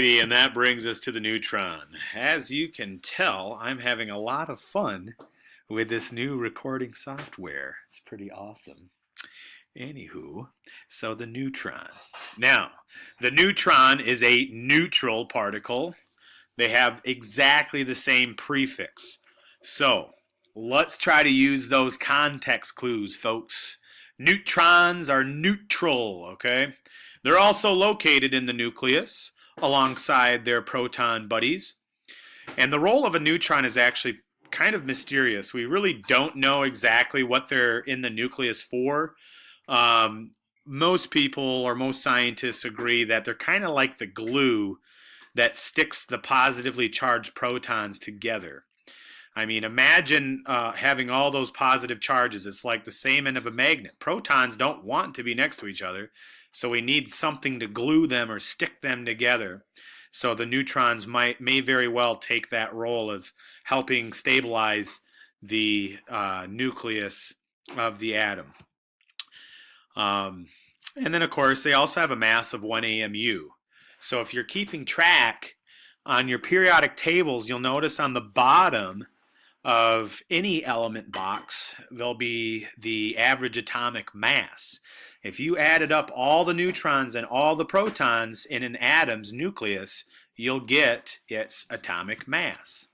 Alrighty, and that brings us to the neutron. As you can tell, I'm having a lot of fun with this new recording software. It's pretty awesome. Anywho, so the neutron. Now, the neutron is a neutral particle. They have exactly the same prefix. So, let's try to use those context clues, folks. Neutrons are neutral, okay? They're also located in the nucleus alongside their proton buddies. And the role of a neutron is actually kind of mysterious. We really don't know exactly what they're in the nucleus for. Most people or most scientists agree that they're kind of like the glue that sticks the positively charged protons together. I mean, imagine having all those positive charges. It's like the same end of a magnet. Protons don't want to be next to each other, so we need something to glue them or stick them together. So the neutrons may very well take that role of helping stabilize the nucleus of the atom. And then, of course, they also have a mass of 1 AMU. So if you're keeping track on your periodic tables, you'll notice on the bottom of any element box, there'll be the average atomic mass. If you added up all the neutrons and all the protons in an atom's nucleus, you'll get its atomic mass.